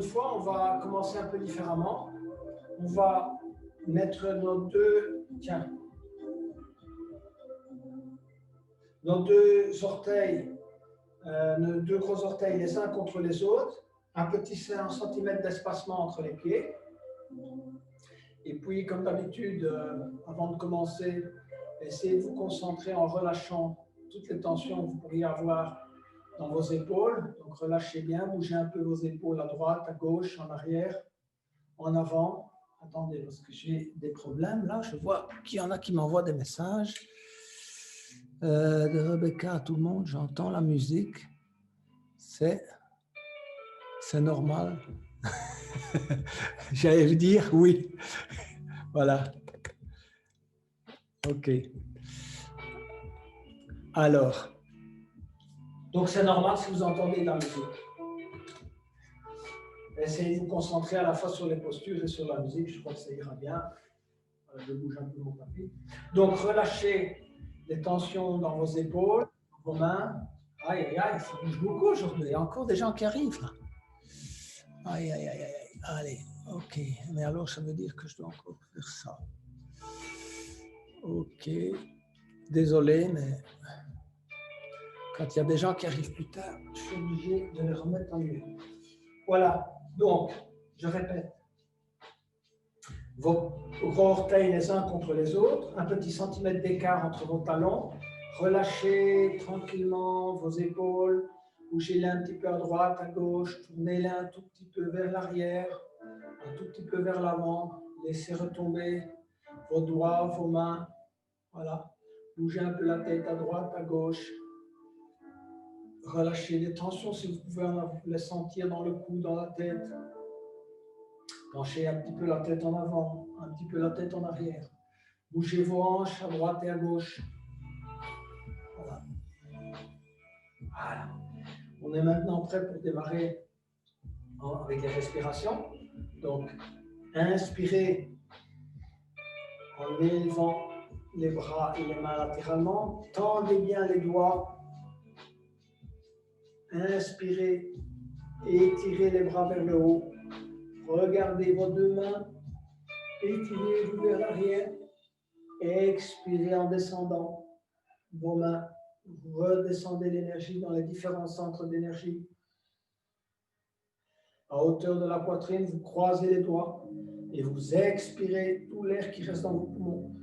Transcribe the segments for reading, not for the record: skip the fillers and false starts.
une fois, on va commencer un peu différemment. On va mettre nos deux, nos deux orteils, nos deux gros orteils les uns contre les autres, un petit 5 cm d'espacement entre les pieds. Et puis, comme d'habitude, avant de commencer, essayez de vous concentrer en relâchant toutes les tensions que vous pourriez avoir dans vos épaules. Donc, relâchez bien, bougez un peu vos épaules à droite, à gauche, en arrière, en avant. Attendez, parce que j'ai des problèmes là. Je vois qu'il y en a qui m'envoient des messages. De Rebecca à tout le monde, j'entends la musique. C'est normal. J'allais vous dire oui. Voilà. OK. Alors, donc c'est normal si vous entendez de la musique. Essayez de vous concentrer à la fois sur les postures et sur la musique. Je crois que ça ira bien. Je bouge un peu mon tapis. Donc, relâchez les tensions dans vos épaules, vos mains. Aïe, aïe, aïe, ça bouge beaucoup aujourd'hui. Il y a encore des gens qui arrivent là. Aïe, aïe, aïe, aïe. Allez, OK. Mais alors, ça veut dire que je dois encore faire ça. OK. Désolé, mais quand il y a des gens qui arrivent plus tard, je suis obligé de les remettre en lieu. Voilà. Donc, je répète. Vos gros orteils les uns contre les autres, un petit centimètre d'écart entre vos talons. Relâchez tranquillement vos épaules, bougez-les un petit peu à droite, à gauche, tournez-les un tout petit peu vers l'arrière, un tout petit peu vers l'avant. Laissez retomber vos doigts, vos mains. Voilà. Bougez un peu la tête à droite, à gauche. Relâchez les tensions si vous pouvez les sentir dans le cou, dans la tête. Penchez un petit peu la tête en avant, un petit peu la tête en arrière. Bougez vos hanches à droite et à gauche. Voilà. Voilà. On est maintenant prêt pour démarrer avec les respirations. Donc, inspirez en élevant les bras et les mains latéralement. Tendez bien les doigts. Inspirez et étirez les bras vers le haut. Regardez vos deux mains. Étirez-vous vers l'arrière. Expirez en descendant vos mains. Redescendez l'énergie dans les différents centres d'énergie. À hauteur de la poitrine, vous croisez les doigts et vous expirez tout l'air qui reste dans vos poumons.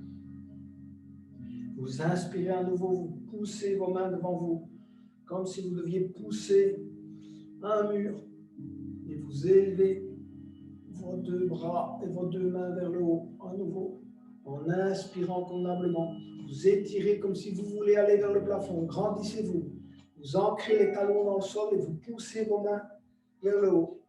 Vous inspirez à nouveau, vous poussez vos mains devant vous, comme si vous deviez pousser un mur. Et vous élevez vos deux bras et vos deux mains vers le haut, à nouveau, en inspirant convenablement. Vous étirez comme si vous voulez aller vers le plafond. Grandissez-vous. Vous ancrez les talons dans le sol et vous poussez vos mains vers le haut.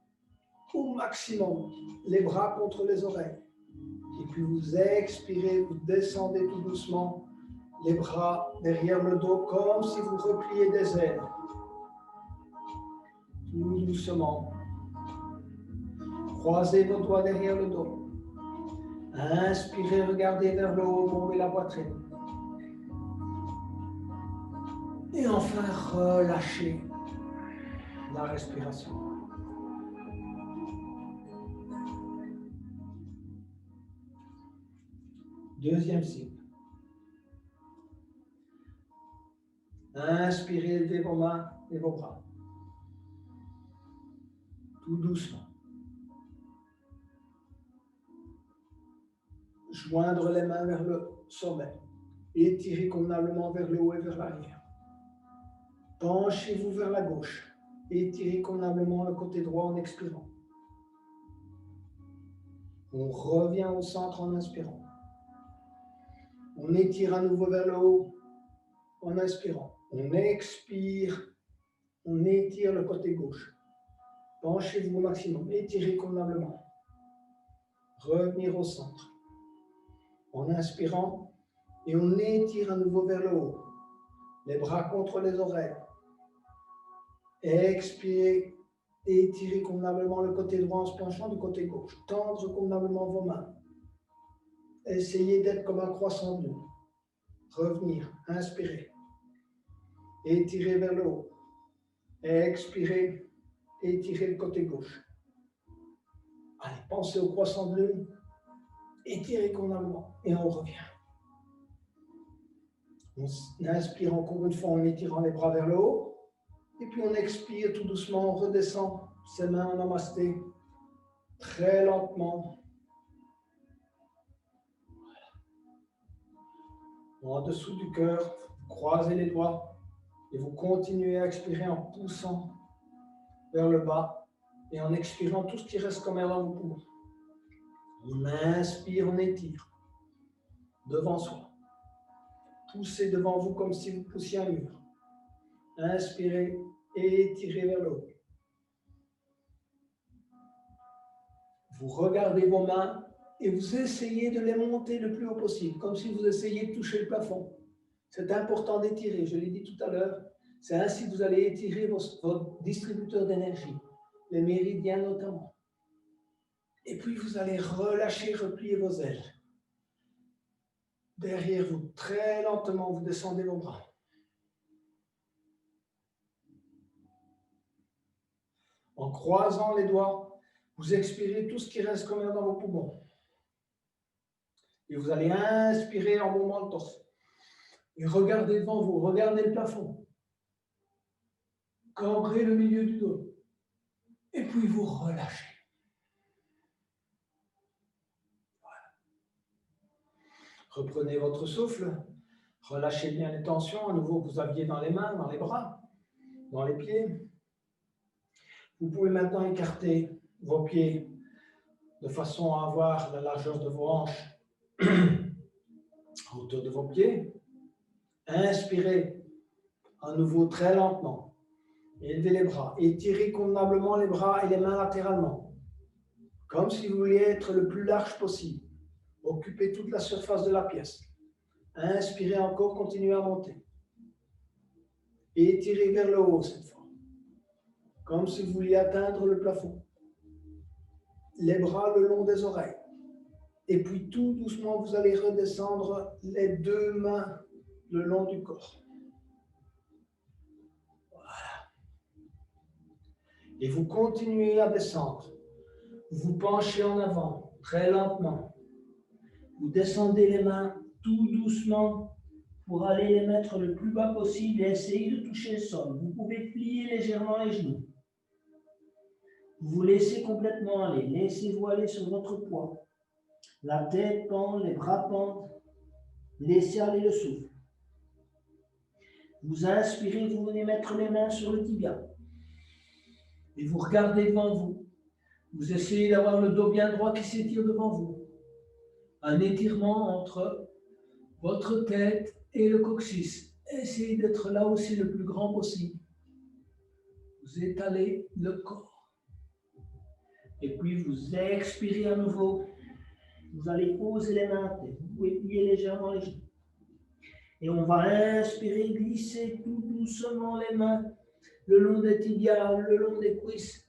Au maximum, les bras contre les oreilles. Et puis vous expirez, vous descendez tout doucement, les bras derrière le dos, comme si vous repliez des ailes. Tout doucement. Croisez vos doigts derrière le dos. Inspirez, regardez vers le haut, montez la poitrine. Et enfin, relâchez la respiration. Deuxième cycle. Inspirez, élevez vos mains et vos bras. Tout doucement. Joindre les mains vers le sommet. Étirez convenablement vers le haut et vers l'arrière. Penchez-vous vers la gauche. Étirez convenablement le côté droit en expirant. On revient au centre en inspirant. On étire à nouveau vers le haut en inspirant. On expire. On étire le côté gauche. Penchez-vous au maximum. Étirez convenablement. Revenir au centre. En inspirant. Et on étire à nouveau vers le haut. Les bras contre les oreilles. Expirez. Étirez convenablement le côté droit en se penchant du côté gauche. Tendre convenablement vos mains. Essayez d'être comme un croissant de lune. Revenir. Inspirez. Étirez vers le haut. Expirez. Étirez le côté gauche. pensez au croissant de lune. Étirez convenablement et on revient. On inspire encore une fois en étirant les bras vers le haut. Et puis on expire tout doucement, on redescend ses mains en namasté. Très lentement. En dessous du cœur, vous croisez les doigts et vous continuez à expirer en poussant vers le bas et en expirant tout ce qui reste comme air dans vos poumons. On inspire, on étire devant soi. Poussez devant vous comme si vous poussiez un mur. Inspirez et étirez vers le haut. Vous regardez vos mains et vous essayez de les monter le plus haut possible, comme si vous essayiez de toucher le plafond. C'est important d'étirer, je l'ai dit tout à l'heure. C'est ainsi que vous allez étirer vos distributeurs d'énergie, les méridiens notamment. Et puis vous allez relâcher, replier vos ailes. Derrière vous, très lentement, vous descendez vos bras. En croisant les doigts, vous expirez tout ce qui reste comme air dans vos poumons. Et vous allez inspirer en mouvement le torse. Et regardez devant vous, regardez le plafond. Cambrez le milieu du dos. Et puis vous relâchez. Voilà. Reprenez votre souffle. Relâchez bien les tensions. À nouveau, vous aviez dans les mains, dans les bras, dans les pieds. Vous pouvez maintenant écarter vos pieds de façon à avoir la largeur de vos hanches à hauteur de vos pieds. Inspirez à nouveau très lentement. Élevez les bras. Étirez convenablement les bras et les mains latéralement. Comme si vous vouliez être le plus large possible. Occupez toute la surface de la pièce. Inspirez encore, continuez à monter. Étirez vers le haut cette fois. Comme si vous vouliez atteindre le plafond. Les bras le long des oreilles. Et puis tout doucement, vous allez redescendre les deux mains le long du corps. Voilà. Et vous continuez à descendre. Vous penchez en avant, très lentement. Vous descendez les mains tout doucement pour aller les mettre le plus bas possible et essayer de toucher le sol. Vous pouvez plier légèrement les genoux. Vous vous laissez complètement aller. Laissez-vous aller sur votre poids. La tête pend, les bras pendent. Laissez aller le souffle. Vous inspirez, vous venez mettre les mains sur le tibia. Et vous regardez devant vous. Vous essayez d'avoir le dos bien droit qui s'étire devant vous. Un étirement entre votre tête et le coccyx. Essayez d'être là aussi le plus grand possible. Vous étalez le corps. Et puis vous expirez à nouveau. Vous allez poser les mains à terre. Vous pouvez plier légèrement les genoux. Et on va inspirer, glisser tout doucement les mains le long des tibias, le long des cuisses.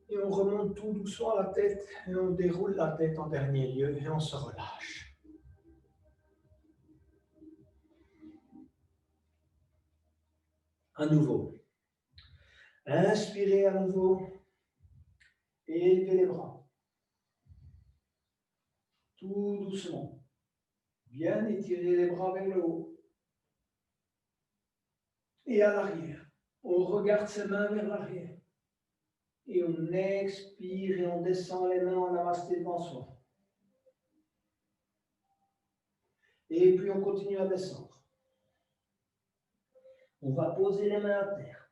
Et on remonte tout doucement la tête et on déroule la tête en dernier lieu et on se relâche. À nouveau. Inspirez à nouveau et élevez les bras. Tout doucement. Bien étirer les bras vers le haut. Et à l'arrière. On regarde ses mains vers l'arrière. Et on expire et on descend les mains en namasté devant soi. Et puis on continue à descendre. On va poser les mains à terre.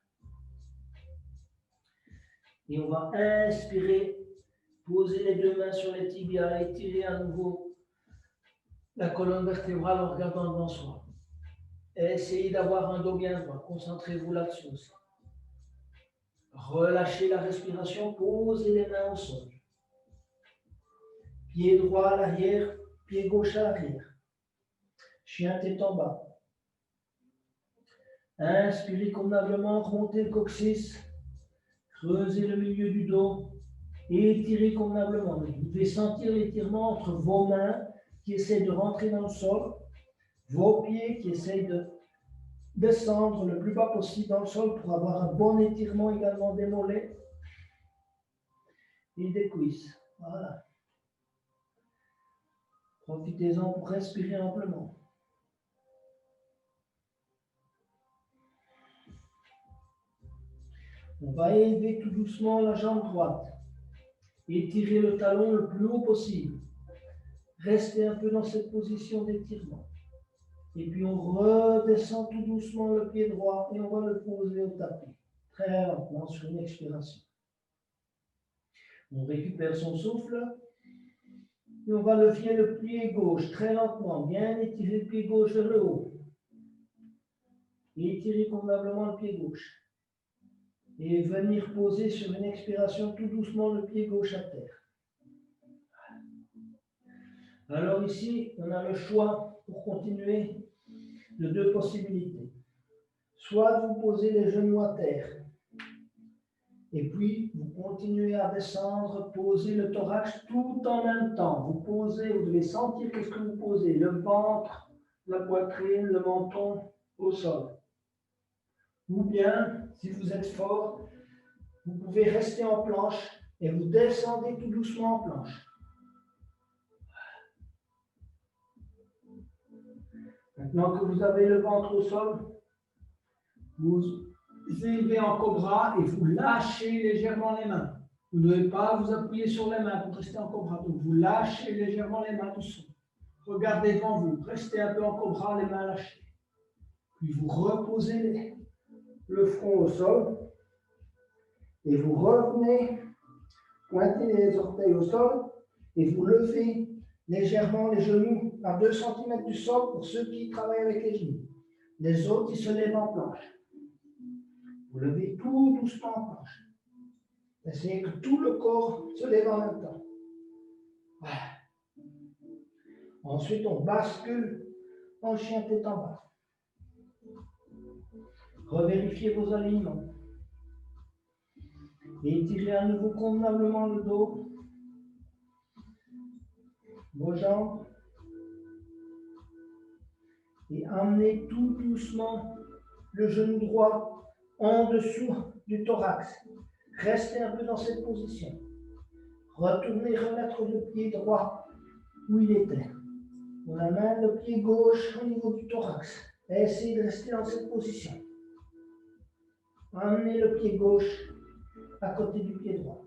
Et on va inspirer, poser les deux mains sur les tibias, étirer à nouveau la colonne vertébrale en regardant devant soi. Et essayez d'avoir un dos bien droit. Concentrez-vous là-dessus aussi. Relâchez la respiration, posez les mains au sol. Pied droit à l'arrière, pied gauche à l'arrière. Chien tête en bas. Inspirez convenablement, remontez le coccyx, creusez le milieu du dos et étirez convenablement. Vous devez sentir l'étirement entre vos mains qui essaient de rentrer dans le sol, vos pieds qui essayent de descendre le plus bas possible dans le sol pour avoir un bon étirement également des mollets et des cuisses. Voilà. Profitez-en pour respirer amplement. On va élever tout doucement la jambe droite. Étirez le talon le plus haut possible. Restez un peu dans cette position d'étirement. Et puis on redescend tout doucement le pied droit et on va le poser au tapis. Très lentement sur une expiration. On récupère son souffle. Et on va lever le pied gauche très lentement. Bien étirer le pied gauche vers le haut. Et étirer convenablement le pied gauche. Et venir poser sur une expiration tout doucement le pied gauche à terre. Alors ici, on a le choix pour continuer de deux possibilités. Soit vous posez les genoux à terre, et puis vous continuez à descendre, posez le thorax tout en même temps. Vous posez, vous devez sentir qu'est-ce que vous posez, le ventre, la poitrine, le menton au sol. Ou bien, si vous êtes fort, vous pouvez rester en planche et vous descendez tout doucement en planche. Maintenant que vous avez le ventre au sol, vous élevez en cobra et vous lâchez légèrement les mains. Vous ne devez pas vous appuyer sur les mains pour rester en cobra. Donc vous lâchez légèrement les mains doucement. Regardez devant vous, restez un peu en cobra, les mains lâchées. Puis vous reposez le front au sol et vous revenez, pointez les orteils au sol et vous levez légèrement les genoux à 2 cm du sol pour ceux qui travaillent avec les genoux. Les autres, ils se lèvent en planche. Vous levez tout doucement en planche. Essayez que tout le corps se lève en même temps. Voilà. Ensuite, on bascule en chien tête en bas. Revérifiez vos alignements. Et étirez à nouveau convenablement le dos, vos jambes. Et amenez tout doucement le genou droit en dessous du thorax. Restez un peu dans cette position. Retournez remettre le pied droit où il était. On amène le pied gauche au niveau du thorax. Et essayez de rester dans cette position. Amenez le pied gauche à côté du pied droit.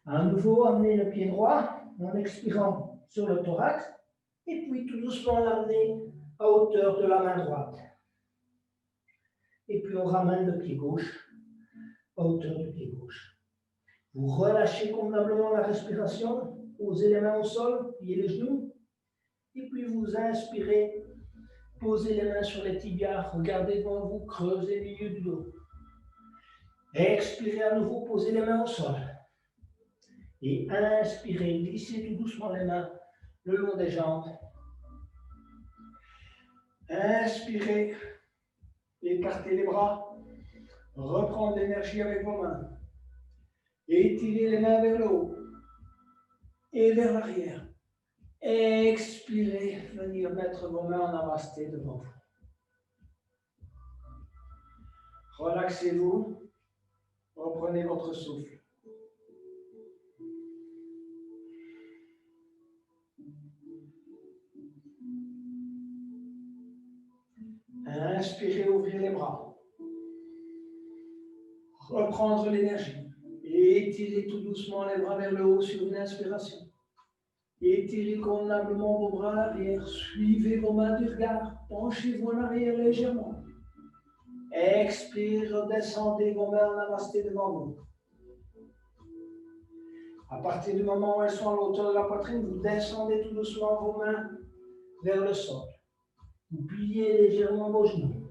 À nouveau, amenez le pied droit en expirant sur le thorax. Et puis tout doucement l'amener à hauteur de la main droite. Et puis on ramène le pied gauche à hauteur du pied gauche. Vous relâchez convenablement la respiration, posez les mains au sol, pliez les genoux, et puis vous inspirez, posez les mains sur les tibias, regardez devant vous, creusez le milieu du dos. Expirez à nouveau, posez les mains au sol. Et inspirez, glissez tout doucement les mains le long des jambes. Inspirez, écartez les bras, reprendre l'énergie avec vos mains. Étirez les mains vers le haut et vers l'arrière. Expirez, venir mettre vos mains en namasté devant vous. Relaxez-vous, reprenez votre souffle. Inspirez, ouvrez les bras. Reprendre l'énergie. Et étirez tout doucement les bras vers le haut sur une inspiration. Étirez convenablement vos bras à l'arrière. Suivez vos mains du regard. Penchez-vous en arrière légèrement. Expirez, redescendez vos mains en namasté devant vous. À partir du moment où elles sont à l'auteur de la poitrine, vous descendez tout doucement vos mains vers le sol. Vous pliez légèrement vos genoux.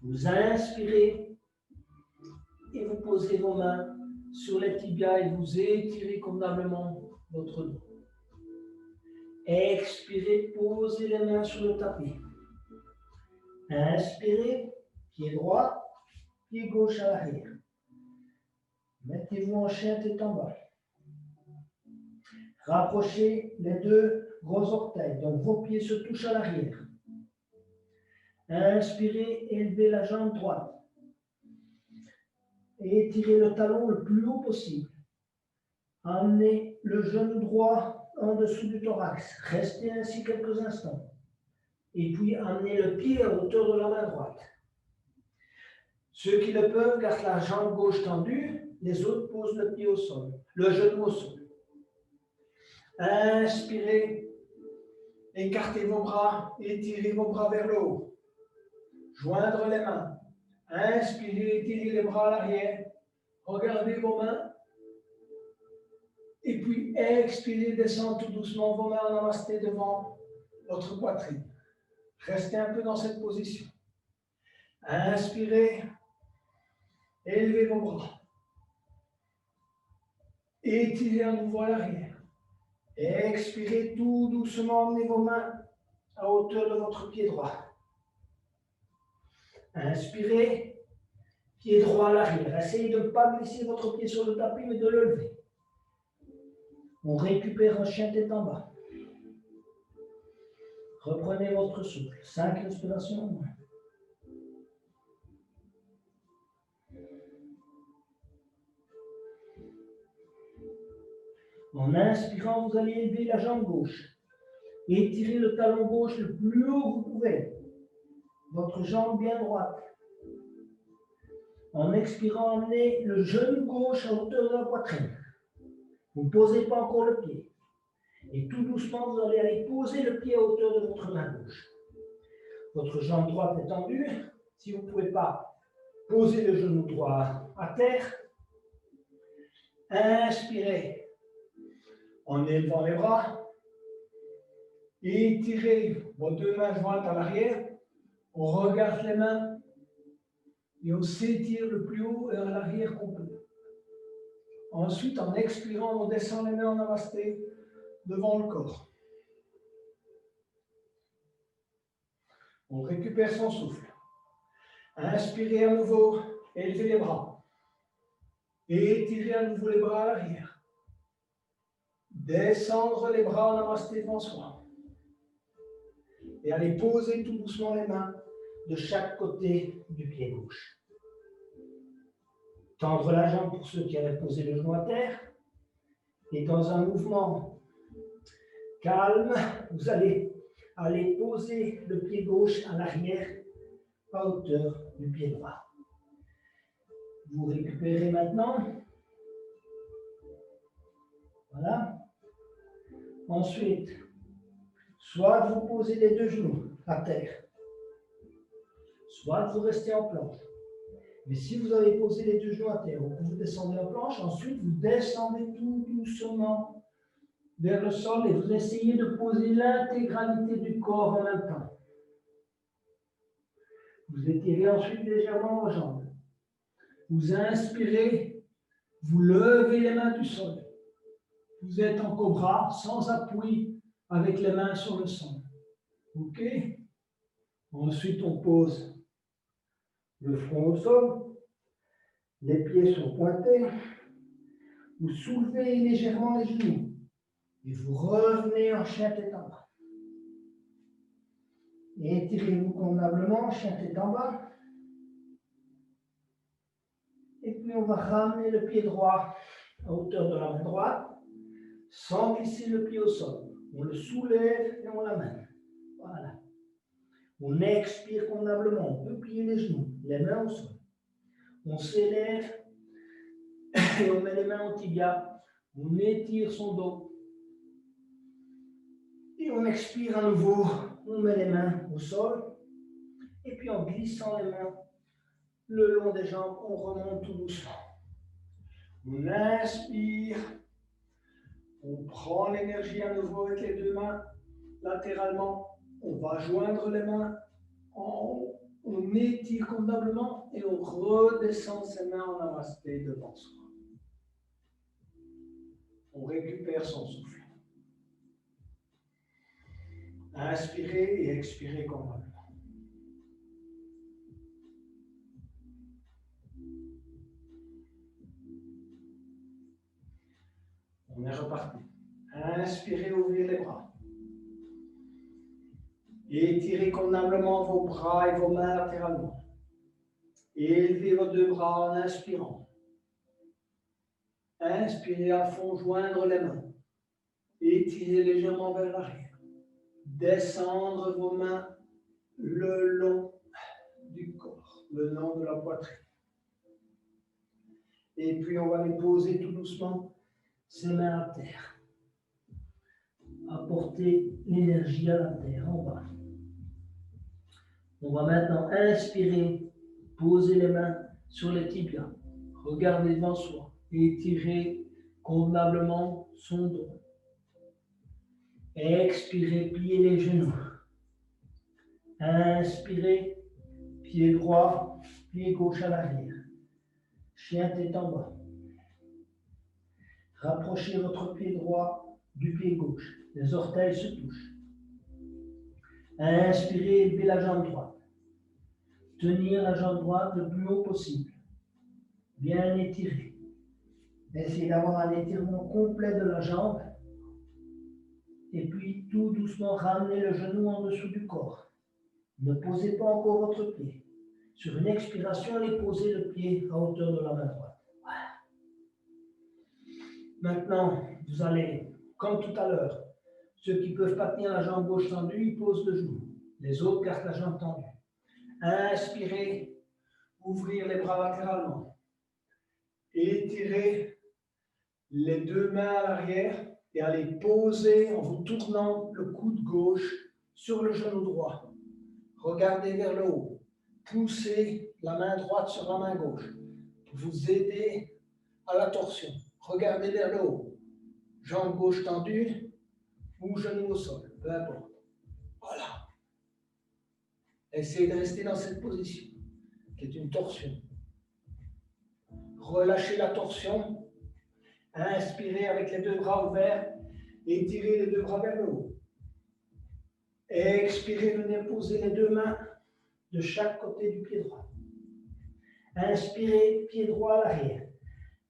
Vous inspirez et vous posez vos mains sur les tibias et vous étirez convenablement votre dos. Expirez, posez les mains sur le tapis. Inspirez, pied droit, pied gauche à l'arrière. Mettez-vous en chien tête en bas. Rapprochez les deux gros orteils, donc vos pieds se touchent à l'arrière. Inspirez, élevez la jambe droite. Et étirez le talon le plus haut possible. Amenez le genou droit en dessous du thorax. Restez ainsi quelques instants. Et puis amenez le pied à hauteur de la main droite. Ceux qui le peuvent gardent la jambe gauche tendue. Les autres posent le pied au sol, le genou au sol. Inspirez. Écartez vos bras, étirez vos bras vers le haut. Joindre les mains. Inspirez, étirez les bras à l'arrière. Regardez vos mains. Et puis expirez, descendre tout doucement vos mains en namasté devant votre poitrine. Restez un peu dans cette position. Inspirez. Élevez vos bras. Étirez à nouveau à l'arrière. Expirez tout doucement, emmenez vos mains à hauteur de votre pied droit. Inspirez, pied droit à l'arrière. Essayez de ne pas glisser votre pied sur le tapis, mais de le lever. On récupère un chien tête en bas. Reprenez votre souffle. 5 respirations. En inspirant, vous allez élever la jambe gauche. Étirez le talon gauche le plus haut que vous pouvez. Votre jambe bien droite. En expirant, emmenez le genou gauche à hauteur de la poitrine. Vous ne posez pas encore le pied. Et tout doucement, vous allez aller poser le pied à hauteur de votre main gauche. Votre jambe droite est tendue. Si vous ne pouvez pas, posez le genou droit à terre. Inspirez. En élevant les bras, étirez vos deux mains jointes à l'arrière, on regarde les mains et on s'étire le plus haut et à l'arrière qu'on peut. Ensuite, en expirant, on descend les mains en namasté devant le corps. On récupère son souffle. Inspirez à nouveau, élevez les bras. Étirez à nouveau les bras à l'arrière. Descendre les bras en namasté devant soi. Et allez poser tout doucement les mains de chaque côté du pied gauche. Tendre la jambe pour ceux qui avaient posé le genou à terre. Et dans un mouvement calme, vous allez poser le pied gauche à l'arrière à hauteur du pied droit. Vous récupérez maintenant. Voilà. Ensuite, soit vous posez les deux genoux à terre, soit vous restez en planche. Mais si vous avez posé les deux genoux à terre, vous descendez en planche, ensuite vous descendez tout doucement vers le sol et vous essayez de poser l'intégralité du corps en même temps. Vous étirez ensuite légèrement vos jambes. Vous inspirez, vous levez les mains du sol. Vous êtes en cobra, sans appui, avec les mains sur le sol. OK? Ensuite, on pose le front au sol. Les pieds sont pointés. Vous soulevez légèrement les genoux. Et vous revenez en chien tête en bas. Et étirez-vous convenablement, chien tête en bas. Et puis, on va ramener le pied droit à hauteur de la main droite. Sans glisser le pied au sol. On le soulève et on l'amène. Voilà. On expire convenablement. On peut plier les genoux, les mains au sol. On s'élève et on met les mains au tibia. On étire son dos. Et on expire à nouveau. On met les mains au sol. Et puis en glissant les mains le long des jambes, on remonte tout doucement. On inspire. On prend l'énergie à nouveau avec les deux mains latéralement. On va joindre les mains en haut. On étire convenablement et on redescend ses mains en namasté devant soi. On récupère son souffle. Inspirez et expirez convenablement. On est reparti. Inspirez, ouvrez les bras. Étirez convenablement vos bras et vos mains latéralement. Élevez vos deux bras en inspirant. Inspirez à fond, joindre les mains. Étirez légèrement vers l'arrière. Descendre vos mains le long du corps, le long de la poitrine. Et puis on va les poser tout doucement, ses mains à terre. Apporter l'énergie à la terre en bas. On va maintenant inspirer, poser les mains sur les tibias. Regardez devant soi et étirez convenablement son dos. Expirez, pliez les genoux. Inspirez, pied droit, pied gauche à l'arrière. Chien tête en bas. Rapprochez votre pied droit du pied gauche. Les orteils se touchent. Inspirez, élevez la jambe droite. Tenir la jambe droite le plus haut possible. Bien étirer. Essayez d'avoir un étirement complet de la jambe. Et puis tout doucement ramenez le genou en dessous du corps. Ne posez pas encore votre pied. Sur une expiration, allez poser le pied à hauteur de la main droite. Voilà. Maintenant, vous allez, comme tout à l'heure, ceux qui ne peuvent pas tenir la jambe gauche tendue, ils posent le genou. Les autres gardent la jambe tendue. Inspirez, ouvrir les bras latéralement. Étirez les deux mains à l'arrière et allez poser en vous tournant le coude gauche sur le genou droit. Regardez vers le haut. Poussez la main droite sur la main gauche. Vous aidez à la torsion. Regardez vers le haut. Jambe gauche tendue ou genou au sol, peu importe. Voilà. Essayez de rester dans cette position, qui est une torsion. Relâchez la torsion. Inspirez avec les deux bras ouverts. Étirez les deux bras vers le haut. Expirez, venez poser les deux mains de chaque côté du pied droit. Inspirez, pied droit à l'arrière.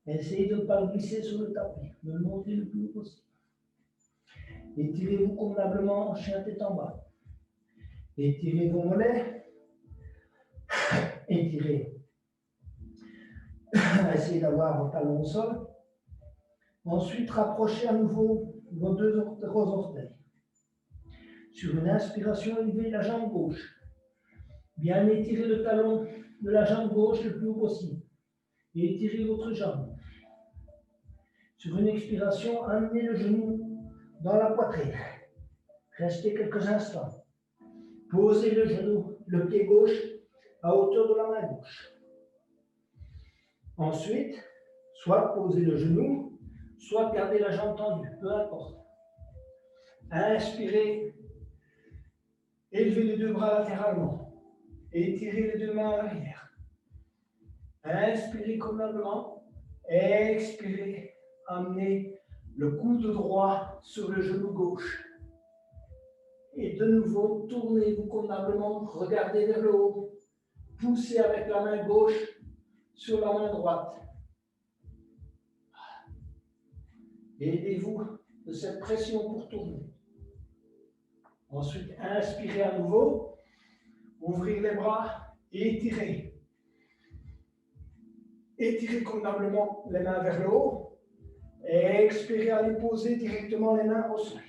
Essayez de ne pas le glisser sur le tapis. De le monter le plus haut possible. Étirez-vous convenablement, chien tête en bas. Étirez vos mollets. Étirez. Essayez d'avoir vos talons au sol. Ensuite, rapprochez à nouveau vos deux gros orteils. Sur une inspiration, élevez la jambe gauche. Bien étirez le talon de la jambe gauche le plus haut possible. Et étirez votre jambe. Sur une expiration, amenez le genou dans la poitrine. Restez quelques instants. Posez le genou, le pied gauche, à hauteur de la main gauche. Ensuite, soit posez le genou, soit gardez la jambe tendue, peu importe. Inspirez, élevez les deux bras latéralement. Étirez les deux mains à l'arrière. Inspirez convenablement. Expirez. Amenez le coude droit sur le genou gauche. Et de nouveau, tournez-vous convenablement. Regardez vers le haut. Poussez avec la main gauche sur la main droite. Aidez-vous de cette pression pour tourner. Ensuite, inspirez à nouveau. Ouvrez les bras et étirez. Étirez convenablement les mains vers le haut. Et expirez, allez poser directement les mains au sol.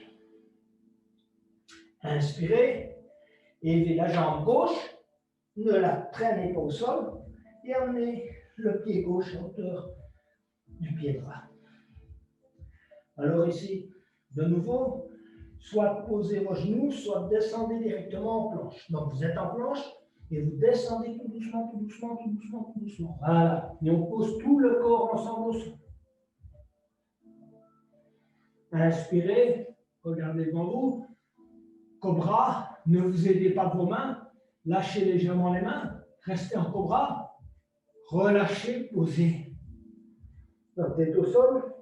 Inspirez, élevez la jambe gauche, ne la traînez pas au sol et amenez le pied gauche à hauteur du pied droit. Alors ici, de nouveau, soit posez vos genoux, soit descendez directement en planche. Donc vous êtes en planche et vous descendez tout doucement, tout doucement, tout doucement, tout doucement. Voilà. Et on pose tout le corps ensemble au sol. Inspirez, regardez devant vous. Cobra, ne vous aidez pas vos mains. Lâchez légèrement les mains. Restez en cobra. Relâchez, posez. La tête au sol.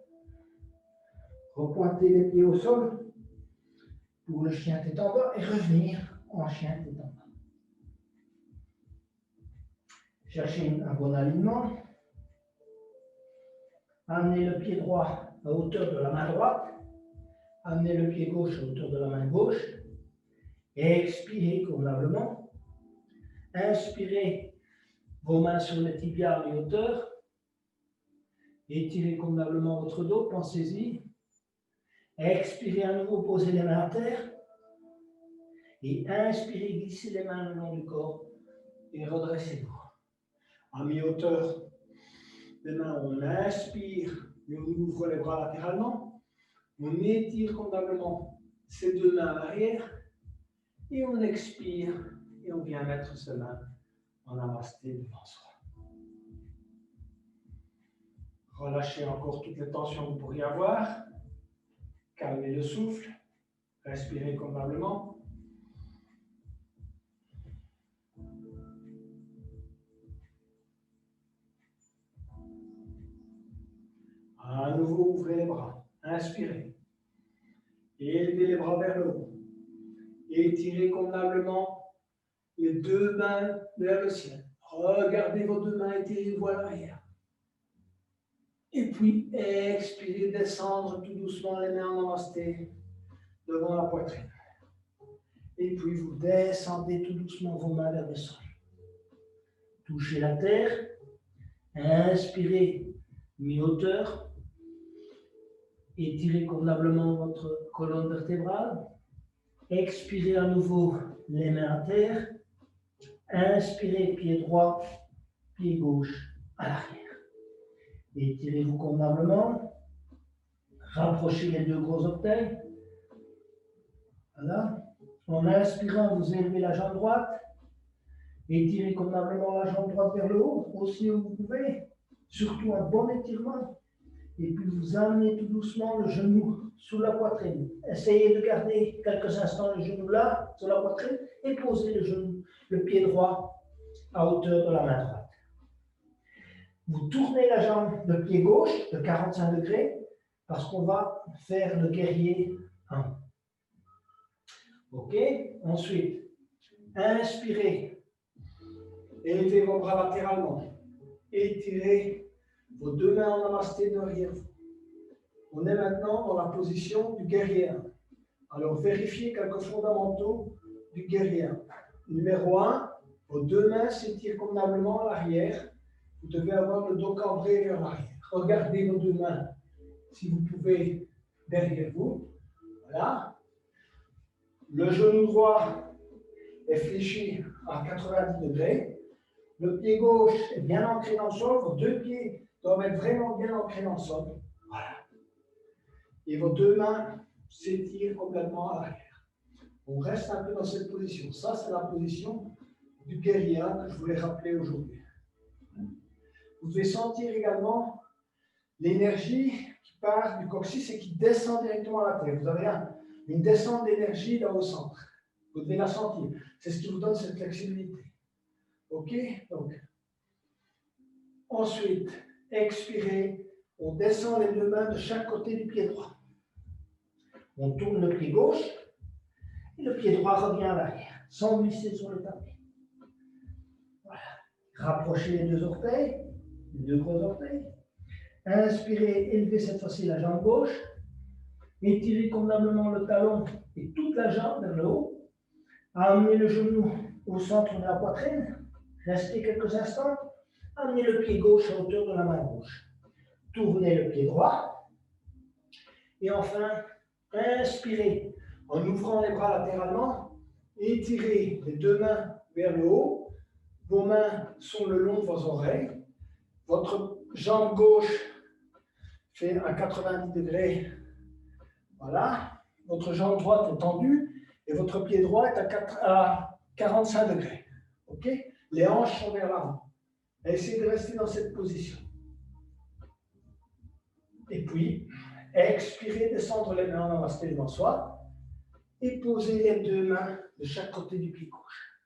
Repointez les pieds au sol. Pour le chien tête en bas et revenir en chien tête en bas. Cherchez un bon alignement. Amenez le pied droit à hauteur de la main droite. Amenez le pied gauche à hauteur de la main gauche. Expirez convenablement. Inspirez vos mains sur les tibias à mi-hauteur. Étirez convenablement votre dos, pensez-y. Expirez à nouveau, posez les mains à terre. Et inspirez, glissez les mains le long du corps et redressez-vous. À mi-hauteur, les mains, on inspire et on ouvre les bras latéralement. On étire convenablement ces deux mains à l'arrière et on expire et on vient mettre ses mains en namasté devant soi. Relâchez encore toutes les tensions que vous pourriez avoir. Calmez le souffle. Respirez convenablement. À nouveau, ouvrez les bras. Inspirez. Élevez les bras vers le haut. Étirez convenablement les deux mains vers le ciel. Regardez vos deux mains, étirez-vous à l'arrière. Et puis, expirez, descendre tout doucement les mains en namasté devant la poitrine. Et puis, vous descendez tout doucement vos mains vers le sol. Touchez la terre. Inspirez, mi-hauteur. Étirez convenablement votre colonne vertébrale. Expirez à nouveau les mains à terre. Inspirez, pied droit, pied gauche à l'arrière. Étirez-vous convenablement. Rapprochez les deux gros orteils. Voilà. En inspirant, vous élevez la jambe droite. Étirez convenablement la jambe droite vers le haut, aussi où vous pouvez. Surtout un bon étirement. Et puis vous amenez tout doucement le genou sous la poitrine. Essayez de garder quelques instants le genou là, sur la poitrine, et posez le genou, le pied droit à hauteur de la main droite. Vous tournez la jambe, le pied gauche de 45 degrés, parce qu'on va faire le guerrier 1. Ok? Ensuite, inspirez. Élevez vos bras latéralement. Étirez vos deux mains en namasté derrière vous. On est maintenant dans la position du guerrier 1. Alors, vérifiez quelques fondamentaux du guerrier 1. Numéro 1, vos deux mains s'étirent convenablement à l'arrière. Vous devez avoir le dos cambré vers l'arrière. Regardez vos deux mains, si vous pouvez, derrière vous. Voilà. Le genou droit est fléchi à 90 degrés. Le pied gauche est bien ancré dans le sol. Vos deux pieds doivent être vraiment bien ancrés dans le sol. Voilà. Et vos deux mains s'étirent complètement à l'arrière. On reste un peu dans cette position. Ça, c'est la position du guerrier que je voulais rappeler aujourd'hui. Vous devez sentir également l'énergie qui part du coccyx et qui descend directement à la terre. Vous avez une descente d'énergie dans vos centres. Vous devez la sentir. C'est ce qui vous donne cette flexibilité. OK? Donc, ensuite, expirez. On descend les deux mains de chaque côté du pied droit. On tourne le pied gauche et le pied droit revient à l'arrière, sans glisser sur le tapis. Voilà. Rapprochez les deux orteils, les deux gros orteils. Inspirez, élevez cette fois-ci la jambe gauche. Étirez convenablement le talon et toute la jambe vers le haut. Amenez le genou au centre de la poitrine. Restez quelques instants. Amenez le pied gauche à hauteur de la main gauche. Tournez le pied droit. Et enfin, inspirez en ouvrant les bras latéralement. Étirez les deux mains vers le haut. Vos mains sont le long de vos oreilles. Votre jambe gauche fait un 90 degrés. Voilà. Votre jambe droite est tendue et votre pied droit est à 45 degrés. OK? Les hanches sont vers l'avant. Essayez de rester dans cette position. Et puis, expirez, descendre les mains en namasté devant soi et posez les deux mains de chaque côté du pied gauche.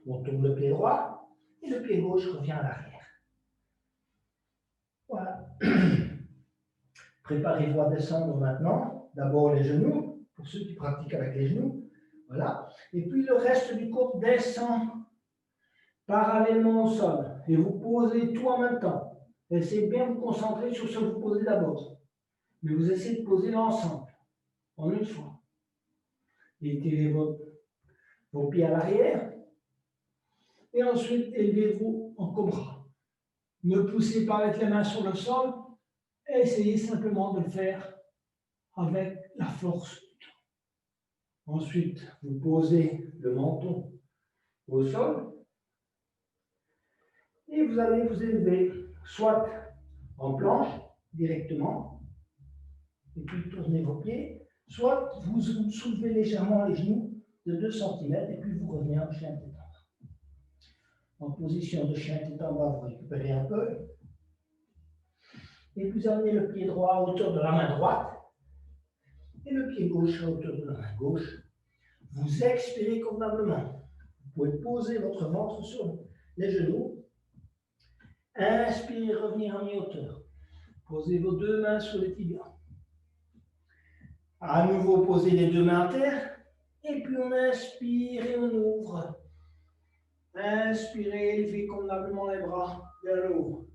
On tourne le pied droit et le pied gauche revient à l'arrière. Voilà. Préparez-vous à descendre maintenant. D'abord les genoux, pour ceux qui pratiquent avec les genoux. Voilà. Et puis le reste du corps descend parallèlement au sol. Et vous posez tout en même temps. Essayez de bien vous concentrer sur ce que vous posez d'abord. Mais vous essayez de poser l'ensemble, en une fois. Étirez vos pieds à l'arrière. Et ensuite, élevez-vous en cobra. Ne poussez pas avec les mains sur le sol, essayez simplement de le faire avec la force. Ensuite, vous posez le menton au sol et vous allez vous élever soit en planche directement et puis tournez vos pieds, soit vous soulevez légèrement les genoux de 2 cm et puis vous revenez en chien tête en bas. En position de chien tête en bas, vous récupérez un peu et vous amenez le pied droit à hauteur de la main droite et le pied gauche à hauteur de la main gauche. Vous expirez convenablement. Vous pouvez poser votre ventre sur les genoux. Inspirez, revenir à mi-hauteur. Posez vos 2 mains sur les tibias. À nouveau, posez les 2 mains à terre. Et puis on inspire et on ouvre. Inspirez, élevez convenablement les bras vers le haut.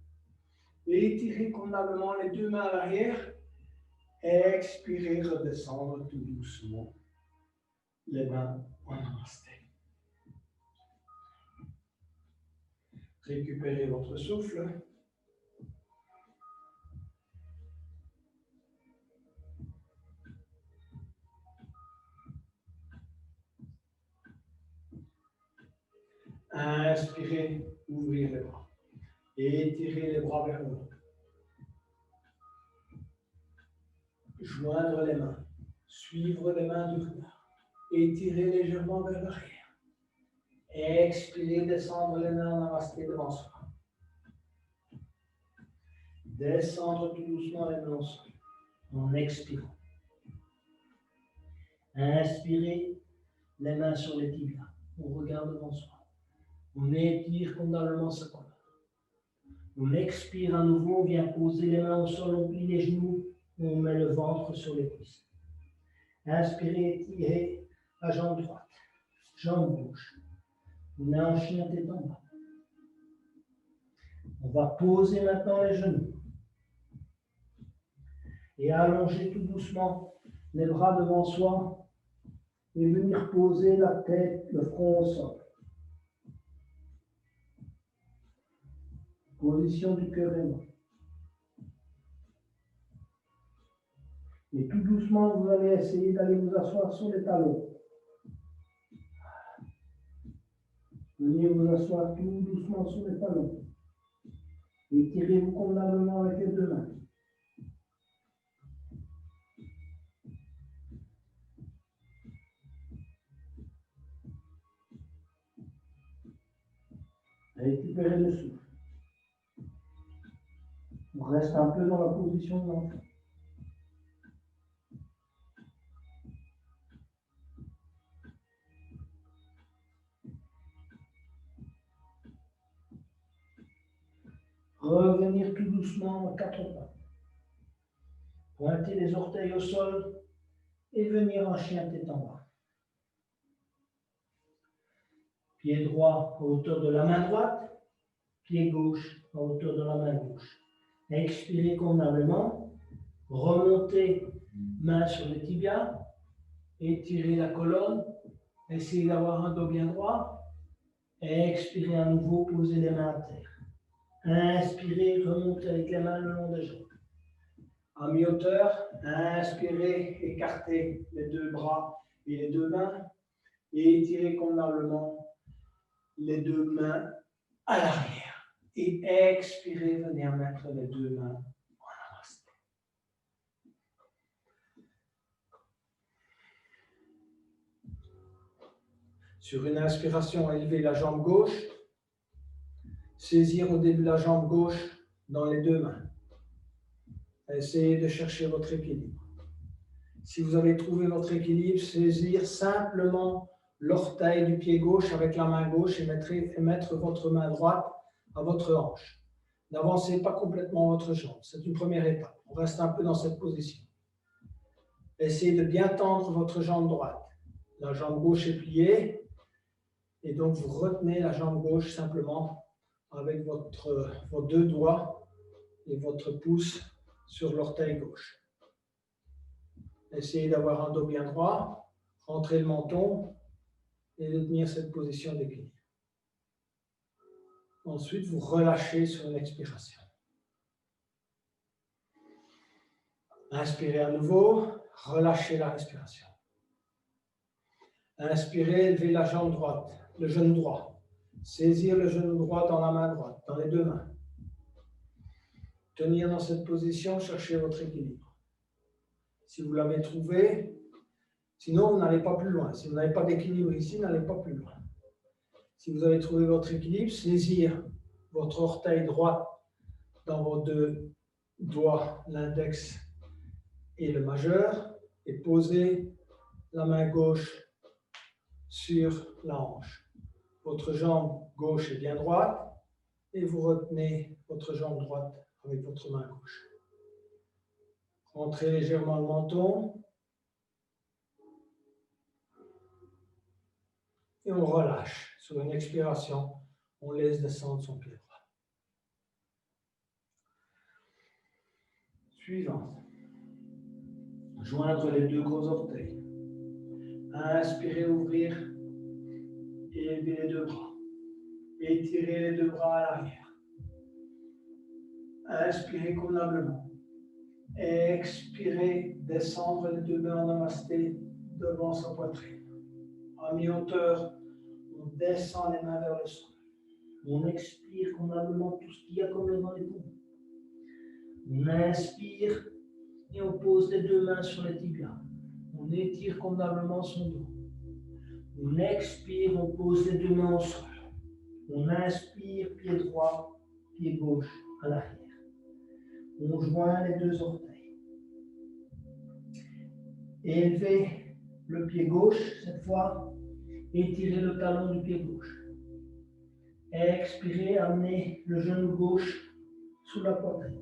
Étirez convenablement les 2 mains à l'arrière. Expirez, redescendre tout doucement. Les mains en namasté. Récupérez votre souffle. Inspirez, ouvrez les bras. Étirez les bras vers le haut. Joindre les mains. Suivre les mains du regard. Étirez légèrement vers l'arrière. Expirez, descendre les mains en namasté devant soi. Descendre tout doucement les mains au sol en expirant. Inspirez, les mains sur les tibias. On regarde devant soi. On étire convenablement sa colonne. On expire à nouveau, on vient poser les mains au sol, on plie les genoux, on met le ventre sur les cuisses. Inspirez, étirez la jambe droite, jambe gauche. On est en chien tête en bas. On va poser maintenant les genoux. Et allonger tout doucement les bras devant soi et venir poser la tête, le front au sol. Position du cœur aimant. Et tout doucement, vous allez essayer d'aller vous asseoir sur les talons. Venez vous asseoir tout doucement sur les talons. Étirez-vous convenablement avec les 2 mains. Récupérez le souffle. On reste un peu dans la position de l'enfant. Revenir tout doucement en 4 pas. Pointer les orteils au sol et venir en chien tête en bas. Pied droit à hauteur de la main droite, pied gauche à hauteur de la main gauche. Expirez convenablement, remontez main sur les tibias, étirez la colonne, essayez d'avoir un dos bien droit, expirez à nouveau, posez les mains à terre. Inspirez, remontez avec les mains le long des jambes. À mi-hauteur, inspirez, écartez les 2 bras et les 2 mains et étirez convenablement les 2 mains à l'arrière. Et expirez, venez mettre les 2 mains en namasté. Sur une inspiration, élevez la jambe gauche. Saisir au début la jambe gauche dans les 2 mains. Essayez de chercher votre équilibre. Si vous avez trouvé votre équilibre, saisir simplement l'orteil du pied gauche avec la main gauche et mettre votre main droite à votre hanche. N'avancez pas complètement votre jambe. C'est une première étape. On reste un peu dans cette position. Essayez de bien tendre votre jambe droite. La jambe gauche est pliée et donc vous retenez la jambe gauche simplement avec vos 2 doigts et votre pouce sur l'orteil gauche. Essayez d'avoir un dos bien droit, rentrez le menton et de tenir cette position d'équilibre. Ensuite, vous relâchez sur une expiration. Inspirez à nouveau, relâchez la respiration. Inspirez, levez la jambe droite, le genou droit. Saisir le genou droit dans la main droite, dans les deux mains. Tenir dans cette position, cherchez votre équilibre. Si vous l'avez trouvé, sinon vous n'allez pas plus loin. Si vous n'avez pas d'équilibre ici, n'allez pas plus loin. Si vous avez trouvé votre équilibre, saisir votre orteil droit dans vos deux doigts, l'index et le majeur, et posez la main gauche sur la hanche. Votre jambe gauche est bien droite et vous retenez votre jambe droite avec votre main gauche. Rentrez légèrement le menton et on relâche. Sur une expiration, on laisse descendre son pied droit. Suivante. Joindre les deux gros orteils. Inspirez, ouvrir et élever les deux bras. Étirez les deux bras à l'arrière. Inspirez convenablement. Expirez, descendre les deux mains en namasté devant sa poitrine. À mi-hauteur, on descend les mains vers le sol. On expire convenablement tout ce qu'il y a comme dans les poumons. On inspire et on pose les deux mains sur les tibias. On étire convenablement son dos. On expire, on pose les deux mains au sol. On inspire, pied droit, pied gauche à l'arrière. On joint les deux orteils. Élevez le pied gauche cette fois. Étirez le talon du pied gauche. Expirez, amenez le genou gauche sous la poitrine.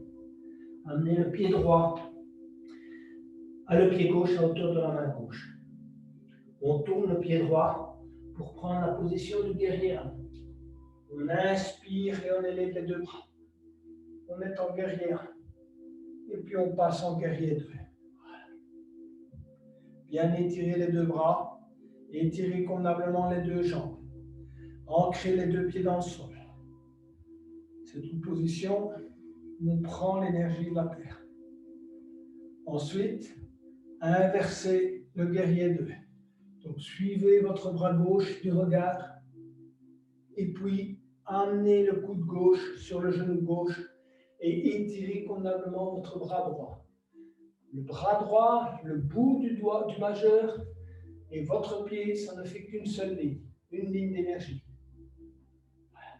Amenez le pied droit le pied gauche à hauteur de la main gauche. On tourne le pied droit pour prendre la position du guerrier 1. On inspire et on élève les deux bras. On est en guerrier 1. Et puis on passe en guerrier 2. Bien étirer les deux bras. Étirez convenablement les deux jambes. Ancrez les deux pieds dans le sol. C'est une position où on prend l'énergie de la terre. Ensuite, inversez le guerrier 2. Donc, suivez votre bras gauche du regard et puis amenez le coude gauche sur le genou gauche et étirez convenablement votre bras droit. Le bras droit, le bout du doigt du majeur et votre pied, ça ne fait qu'une seule ligne, une ligne d'énergie. Voilà.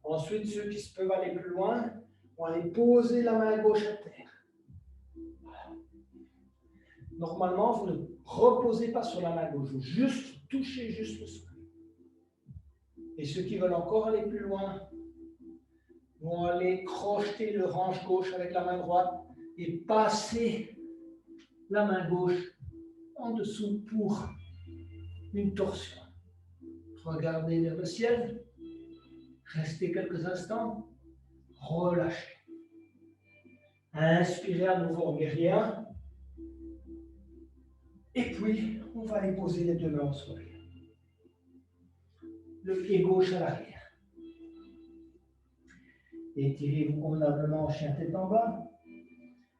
Ensuite, ceux qui peuvent aller plus loin vont aller poser la main gauche à terre. Voilà. Normalement, vous ne reposez pas sur la main gauche, vous juste touchez juste le sol. Et ceux qui veulent encore aller plus loin vont aller crocheter le hanche gauche avec la main droite et passer la main gauche en dessous pour une torsion. Regardez vers le ciel, restez quelques instants, relâchez. Inspirez à nouveau en guerrier 1. Et puis, on va aller poser les deux mains au sol. Le pied gauche à l'arrière. Étirez-vous convenablement en chien tête en bas.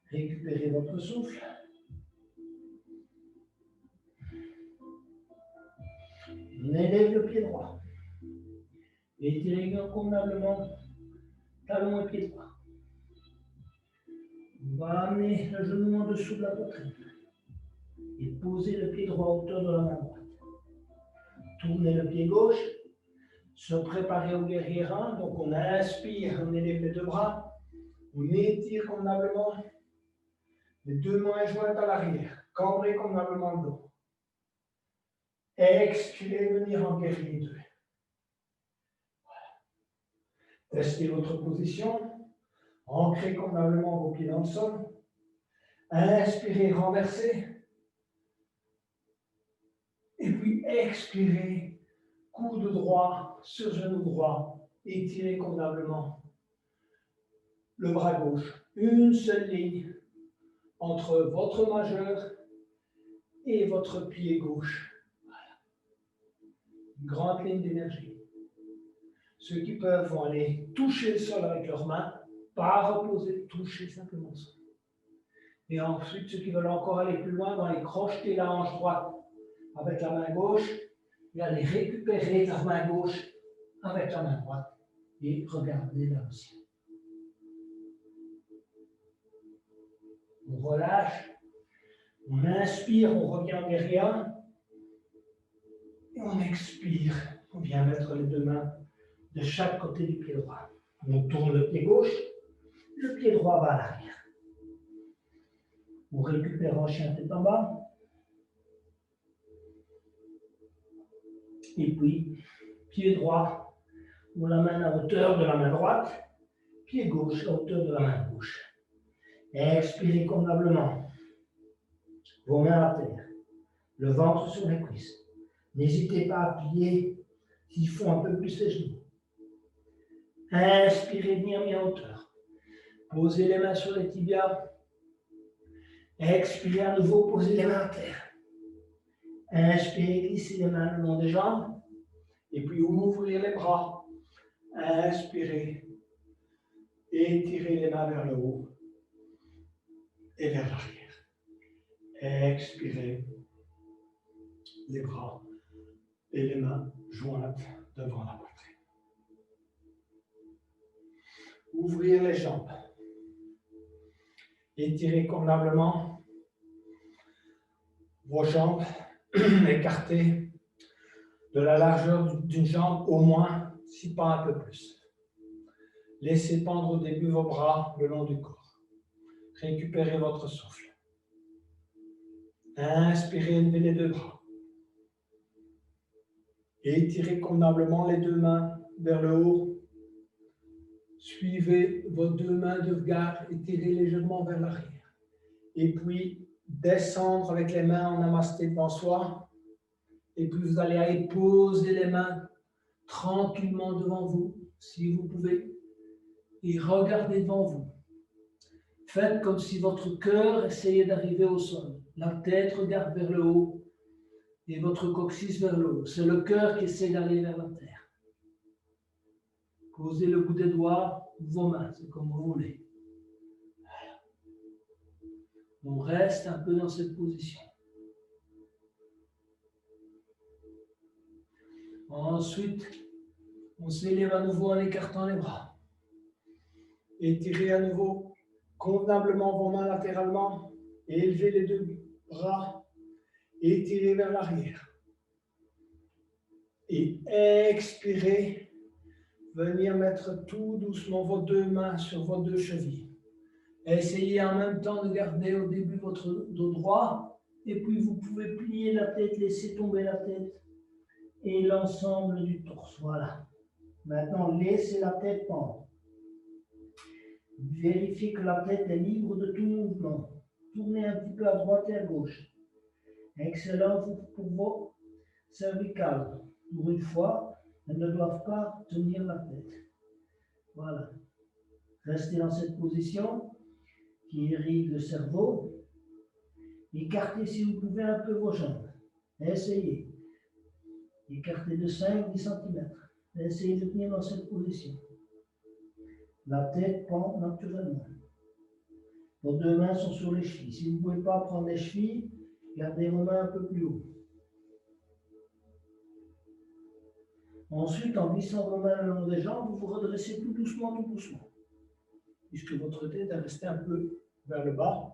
Récupérez votre souffle. On élève le pied droit. Étirez convenablement talon et pied droit. On va amener le genou en dessous de la poitrine et poser le pied droit à hauteur de la main droite. Tournez le pied gauche, se préparer au guerrier 1. Donc on inspire, on élève les deux bras, on étire convenablement, les deux mains jointes à l'arrière, cambrez convenablement le dos. Expirez, venir en guerrier 2. Voilà. Testez votre position. Ancrez convenablement vos pieds dans le sol. Inspirez, renversez. Et puis expirez, coude droit sur genou droit. Étirez convenablement le bras gauche. Une seule ligne entre votre majeur et votre pied gauche. Voilà. Une grande ligne d'énergie. Ceux qui peuvent vont aller toucher le sol avec leurs mains, pas reposer, toucher simplement le sol. Et ensuite, ceux qui veulent encore aller plus loin, vont aller crocheter la hanche droite avec la main gauche et aller récupérer la main gauche avec la main droite et regarder vers le ciel. On relâche, on inspire, on revient en guérilla et on expire. On vient mettre les deux mains de chaque côté du pied droit. On tourne le pied gauche, le pied droit va à l'arrière. On récupère en chien tête en bas. Et puis, pied droit, on l'amène à hauteur de la main droite, pied gauche à hauteur de la main gauche. Expirez convenablement. Vos mains à terre, le ventre sur les cuisses. N'hésitez pas à plier s'il faut un peu plus les genoux. Inspirez bien en hauteur. Posez les mains sur les tibias. Expirez à nouveau, posez les mains à terre. Inspirez, glissez les mains le long des jambes. Et puis ouvrez les bras. Inspirez. Étirez les mains vers le haut et vers l'arrière. Expirez. Les bras et les mains jointes devant la poitrine. Ouvrir les jambes. Étirez convenablement vos jambes écartées de la largeur d'une jambe au moins, si pas un peu plus. Laissez pendre au début vos bras le long du corps. Récupérez votre souffle. Inspirez, levez les deux bras. Étirez convenablement les deux mains vers le haut. Suivez vos deux mains de regard, étirez légèrement vers l'arrière. Et puis, descendre avec les mains en namasté devant soi. Et puis, vous allez aller poser les mains tranquillement devant vous, si vous pouvez. Et regardez devant vous. Faites comme si votre cœur essayait d'arriver au sol. La tête regarde vers le haut et votre coccyx vers le haut. C'est le cœur qui essaie d'aller vers la terre. Posez le bout des doigts, vos mains, c'est comme vous voulez. Voilà. On reste un peu dans cette position. Ensuite, on s'élève à nouveau en écartant les bras. Étirez à nouveau convenablement vos mains latéralement et élevez les deux bras. Étirez vers l'arrière. Et expirez. Venir mettre tout doucement vos deux mains sur vos deux chevilles. Essayez en même temps de garder au début votre dos droit. Et puis vous pouvez plier la tête, laisser tomber la tête. Et l'ensemble du torse. Voilà. Maintenant, laissez la tête pendre. Vérifiez que la tête est libre de tout mouvement. Tournez un petit peu à droite et à gauche. Excellent pour vos cervicales. Pour une fois, elles ne doivent pas tenir la tête. Voilà. Restez dans cette position qui irrigue le cerveau. Écartez si vous pouvez un peu vos jambes. Essayez. Écartez de 5-10 cm. Essayez de tenir dans cette position. La tête pend naturellement. Vos deux mains sont sur les chevilles. Si vous ne pouvez pas prendre les chevilles, gardez vos mains un peu plus haut. Ensuite, en glissant vos mains le long des jambes, vous vous redressez tout doucement, puisque votre tête est restée un peu vers le bas.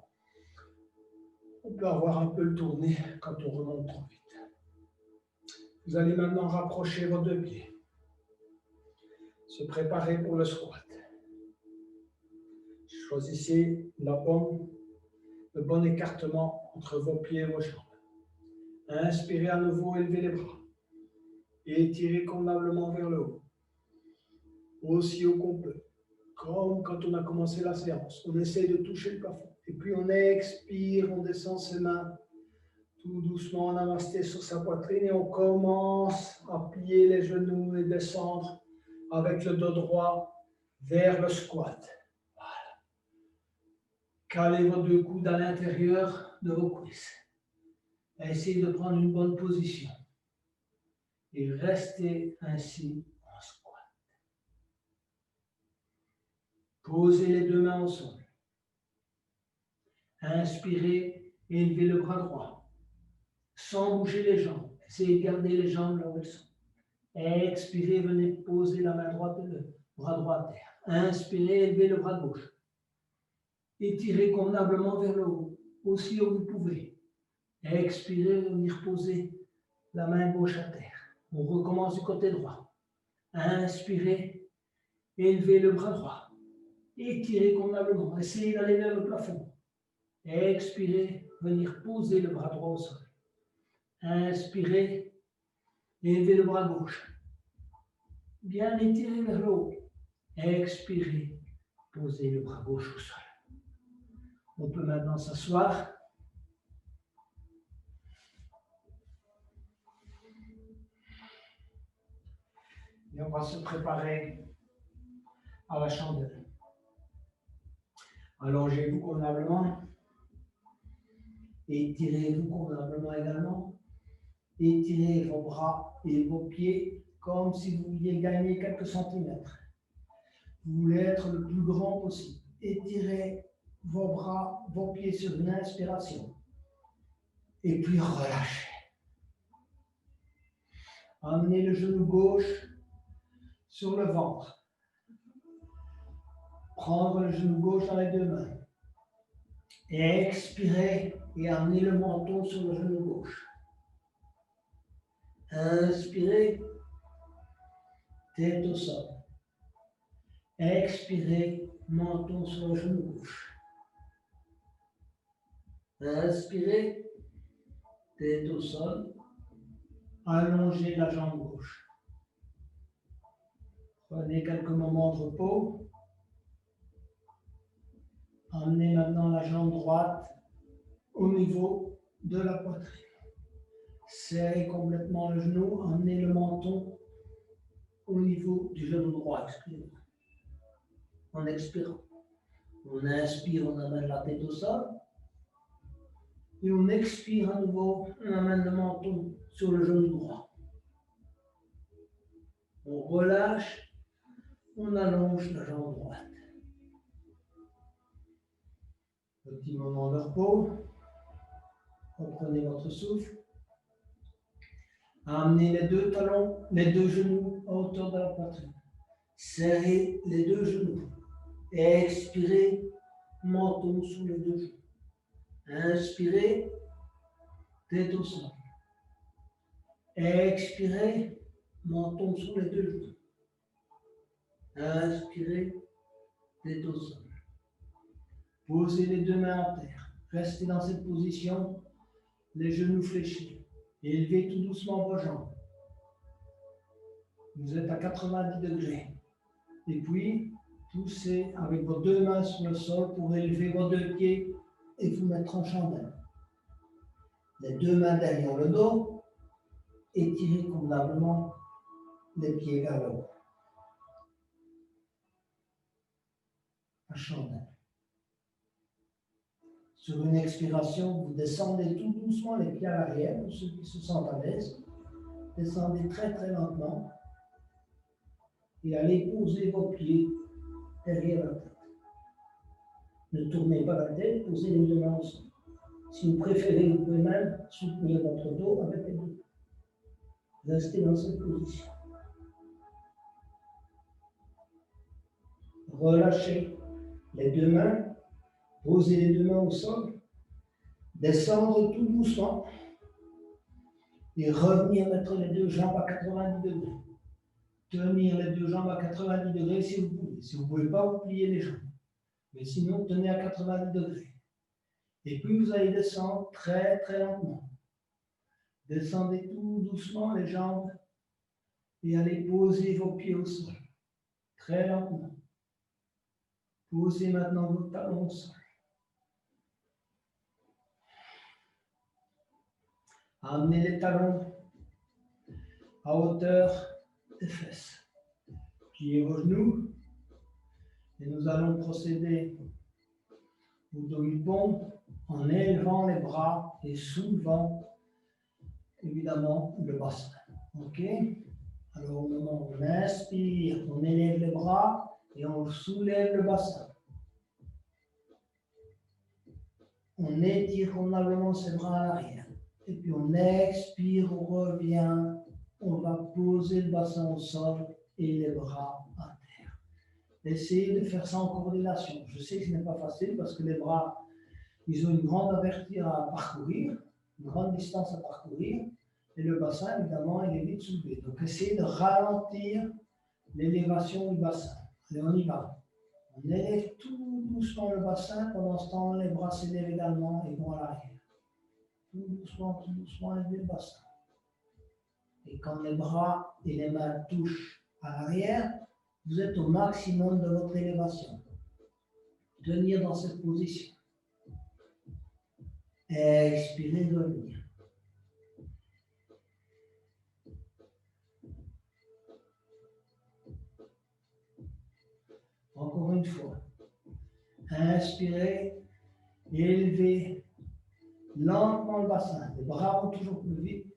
On peut avoir un peu le tourné quand on remonte trop vite. Vous allez maintenant rapprocher vos deux pieds. Se préparer pour le squat. Choisissez la bonne, le bon écartement entre vos pieds et vos jambes. Inspirez à nouveau, élevez les bras. Et étirez convenablement vers le haut. Aussi haut qu'on peut. Comme quand on a commencé la séance. On essaye de toucher le plafond. Et puis on expire, on descend ses mains tout doucement en namasté sur sa poitrine. Et on commence à plier les genoux et descendre avec le dos droit vers le squat. Voilà. Calez vos deux coudes à l'intérieur de vos cuisses. Essayez de prendre une bonne position. Et restez ainsi en squat. Posez les deux mains au sol. Inspirez, élevez le bras droit. Sans bouger les jambes. Essayez de garder les jambes là où elles sont. Expirez, venez poser la main droite et le bras droit à terre. Inspirez, élevez le bras gauche. Étirez convenablement vers le haut, aussi où vous pouvez. Expirez, venir poser la main gauche à terre. On recommence du côté droit. Inspirez, élevez le bras droit. Étirez convenablement. Essayez d'aller vers le plafond. Expirez, venir poser le bras droit au sol. Inspirez, élevez le bras gauche. Bien étirez vers le haut. Expirez, posez le bras gauche au sol. On peut maintenant s'asseoir. Et on va se préparer à la chandelle. Allongez-vous convenablement. Étirez-vous convenablement également. Étirez vos bras et vos pieds comme si vous vouliez gagner quelques centimètres. Vous voulez être le plus grand possible. Étirez vos bras, vos pieds sur une inspiration. Et puis relâchez. Amenez le genou gauche sur le ventre. Prendre le genou gauche dans les deux mains. Expirez et amenez le menton sur le genou gauche. Inspirez, tête au sol. Expirez, menton sur le genou gauche. Inspirez, tête au sol. Allongez la jambe gauche. Prenez quelques moments de repos. Emmenez maintenant la jambe droite au niveau de la poitrine. Serrez complètement le genou, emmenez le menton au niveau du genou droit. Excusez-moi. En expirant. On inspire, on amène la tête au sol. Et on expire à nouveau, on amène le menton sur le genou droit. On relâche, on allonge la jambe droite. Petit moment de repos. Reprenez votre souffle. Amenez les deux talons, les deux genoux à hauteur de la poitrine. Serrez les deux genoux. Expirez, menton sous les deux genoux. Inspirez, tête au sol. Expirez, menton sous les deux genoux. Inspirez, tête au sol. Posez les deux mains à terre. Restez dans cette position, les genoux fléchis. Élevez tout doucement vos jambes. Vous êtes à 90 degrés. Et puis, poussez avec vos deux mains sur le sol pour élever vos deux pieds et vous mettre en chandelle. Les deux mains derrière le dos. Étirez convenablement les pieds vers le haut. La chandelle. Sur une expiration, vous descendez tout doucement les pieds à l'arrière, pour ceux qui se sentent à l'aise. Descendez très très lentement et allez poser vos pieds derrière la tête. Ne tournez pas la tête, posez les deux mains au sol. Si vous préférez, vous pouvez même soutenir votre dos avec les deux. Restez dans cette position. Relâchez les deux mains. Posez les deux mains au sol, descendre tout doucement et revenir mettre les deux jambes à 90 degrés. Tenir les deux jambes à 90 degrés si vous pouvez. Si vous ne pouvez pas, vous pliez les jambes. Mais sinon, tenez à 90 degrés. Et puis vous allez descendre très très lentement. Descendez tout doucement les jambes et allez poser vos pieds au sol. Très lentement. Posez maintenant vos talons au sol. Amenez les talons à hauteur des fesses. Pliez vos genoux et nous allons procéder au demi-pompe en élevant les bras et soulevant évidemment le bassin. Ok? Alors au moment où on inspire, on élève les bras et on soulève le bassin. On étire convenablement ses bras à l'arrière. Et puis on expire, on revient. On va poser le bassin au sol et les bras à terre. Essayez de faire ça en coordination. Je sais que ce n'est pas facile parce que les bras, ils ont une grande aperture à parcourir, une grande distance à parcourir. Et le bassin, évidemment, il est vite soulevé. Donc essayez de ralentir l'élévation du bassin. Allez, on y va. On élève tout doucement le bassin. Pendant ce temps, les bras s'élèvent également et vont à l'arrière. Tout doucement, élevez le bassin. Et quand les bras et les mains touchent à l'arrière, vous êtes au maximum de votre élévation. Tenir dans cette position. Expirez, revenir. Encore une fois. Inspirez, élevez lentement le bassin. Les bras vont toujours plus vite.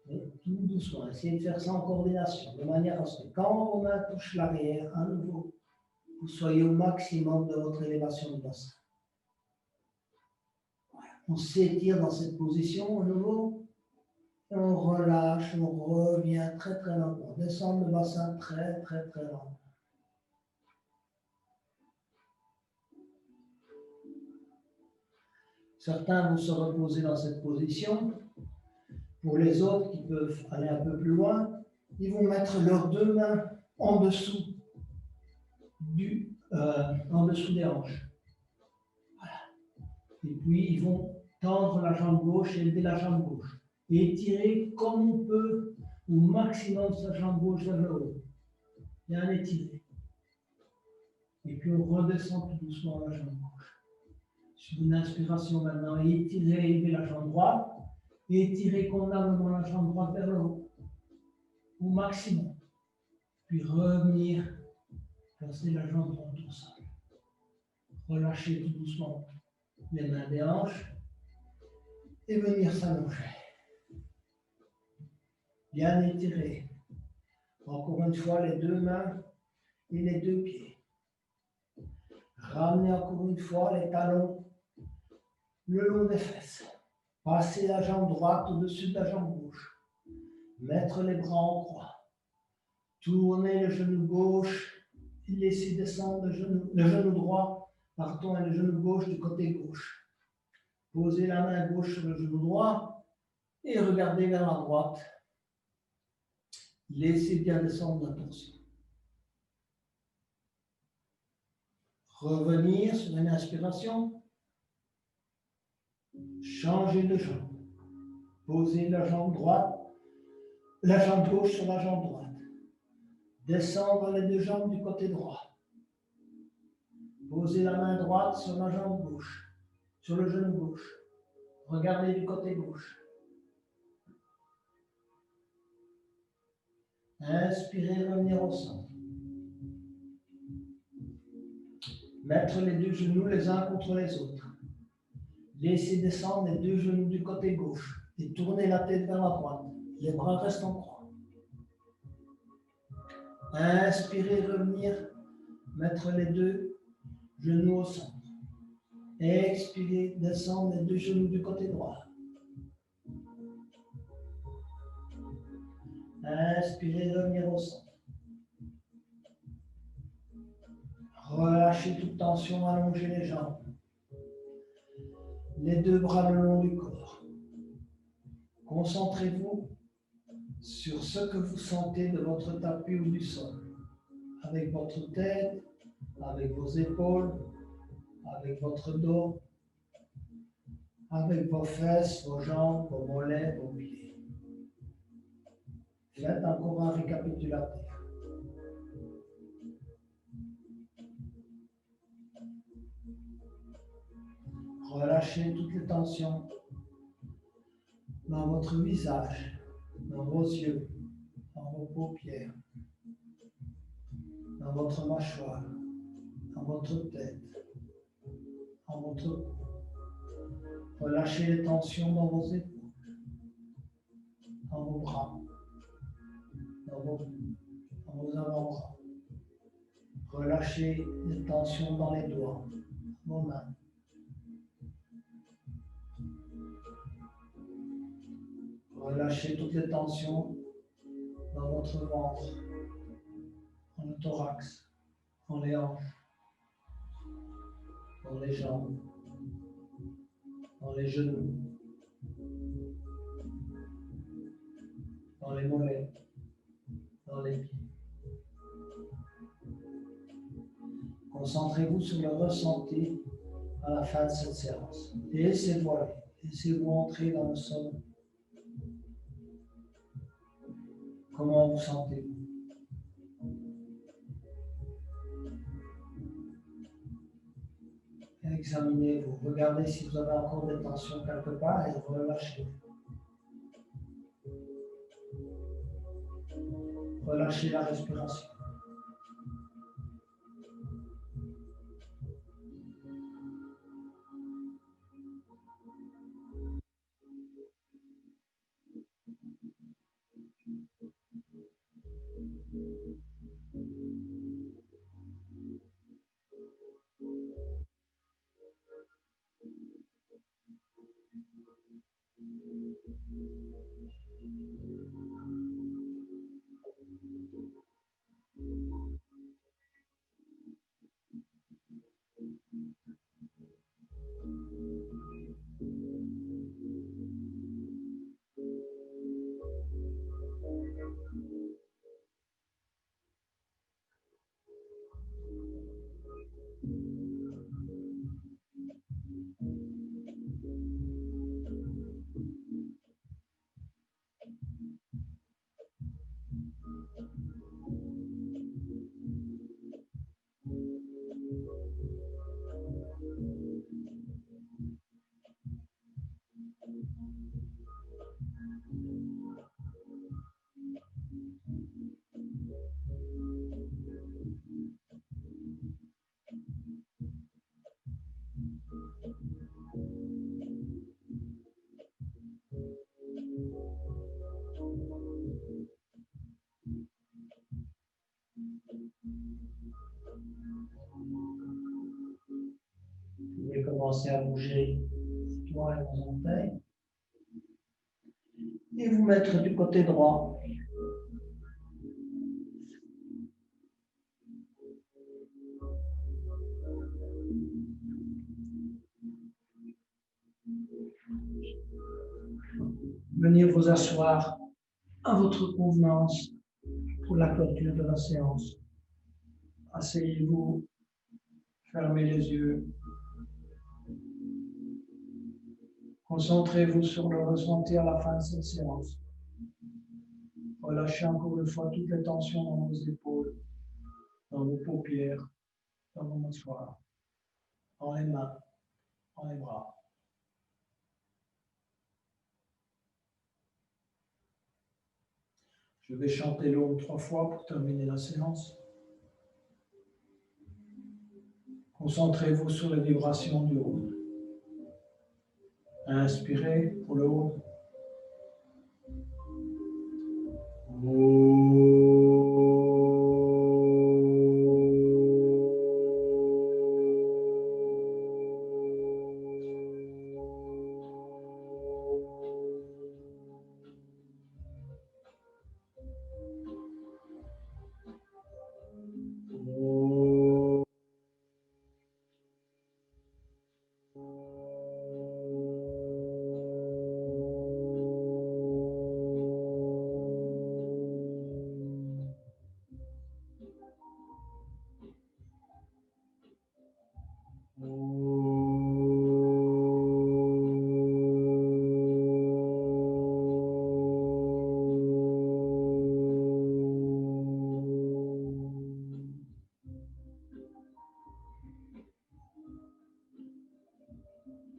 Mais tout doucement, essayez de faire ça en coordination, de manière à ce que quand vos mains touchent l'arrière, à nouveau, vous soyez au maximum de votre élévation du bassin. Voilà. On s'étire dans cette position à nouveau, et on relâche, on revient très très lentement. Descendre le bassin très très très lentement. Certains vont se reposer dans cette position. Pour les autres qui peuvent aller un peu plus loin, ils vont mettre leurs deux mains en dessous des hanches. Voilà. Et puis, ils vont tendre la jambe gauche et élever la jambe gauche. Et étirer comme on peut au maximum sa jambe gauche vers le haut. Bien étirer. Et puis, on redescend tout doucement la jambe gauche. Sur une inspiration maintenant, étirer, élever la jambe droite. Et étirer convenablement la jambe droite vers le haut, au maximum. Puis revenir, placer la jambe droite au sol. Relâcher tout doucement les mains des hanches et venir s'allonger. Bien étirer. Encore une fois, les deux mains et les deux pieds. Ramener encore une fois les talons le long des fesses. Passer la jambe droite au-dessus de la jambe gauche. Mettre les bras en croix. Tourner le genou gauche. Laisser descendre le genou droit, et le genou gauche du côté gauche. Posez la main gauche sur le genou droit et regardez vers la droite. Laissez bien descendre la torsion. Revenir sur une inspiration. Changer de jambe. Posez la jambe droite, la jambe gauche sur la jambe droite. Descendre les deux jambes du côté droit. Posez la main droite sur la jambe gauche, sur le genou gauche. Regardez du côté gauche. Inspirez, revenir au centre. Mettre les deux genoux les uns contre les autres. Laissez descendre les deux genoux du côté gauche et tournez la tête vers la droite. Les bras restent en croix. Inspirez, revenir, mettre les deux genoux au centre. Expirez, descendre les deux genoux du côté droit. Inspirez, revenir au centre. Relâchez toute tension, allongez les jambes. Les deux bras le long du corps. Concentrez-vous sur ce que vous sentez de votre tapis ou du sol. Avec votre tête, avec vos épaules, avec votre dos, avec vos fesses, vos jambes, vos mollets, vos pieds. Faites encore un récapitulatif. Relâchez toutes les tensions dans votre visage, dans vos yeux, dans vos paupières, dans votre mâchoire, dans votre tête, dans votre cou. Relâchez les tensions dans vos épaules, dans vos bras, dans vos avant-bras. Relâchez les tensions dans les doigts, vos mains. Relâchez toutes les tensions dans votre ventre, dans le thorax, dans les hanches, dans les jambes, dans les genoux, dans les mollets, dans les pieds. Concentrez-vous sur le ressenti à la fin de cette séance. Et laissez-vous aller. Laissez-vous entrer dans le sommeil. Comment vous sentez-vous? Examinez-vous. Regardez si vous avez encore des tensions quelque part et relâchez. Relâchez la respiration. Vous pouvez commencer à bouger vos doigts et vos orteils. Et vous mettre du côté droit. Venez vous asseoir à votre convenance pour la clôture de la séance. Asseyez-vous, fermez les yeux. Concentrez-vous sur le ressenti à la fin de cette séance. Relâchez encore une fois toutes les tensions dans vos épaules, dans vos paupières, dans vos mâchoires, dans les mains, dans les bras. Je vais chanter l'Om 3 fois pour terminer la séance. Concentrez-vous sur les vibrations du Om. Inspirez pour le Om.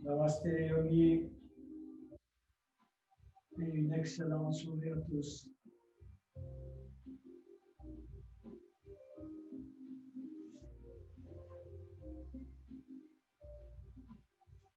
Namaste Yogi et une excellente soirée à tous.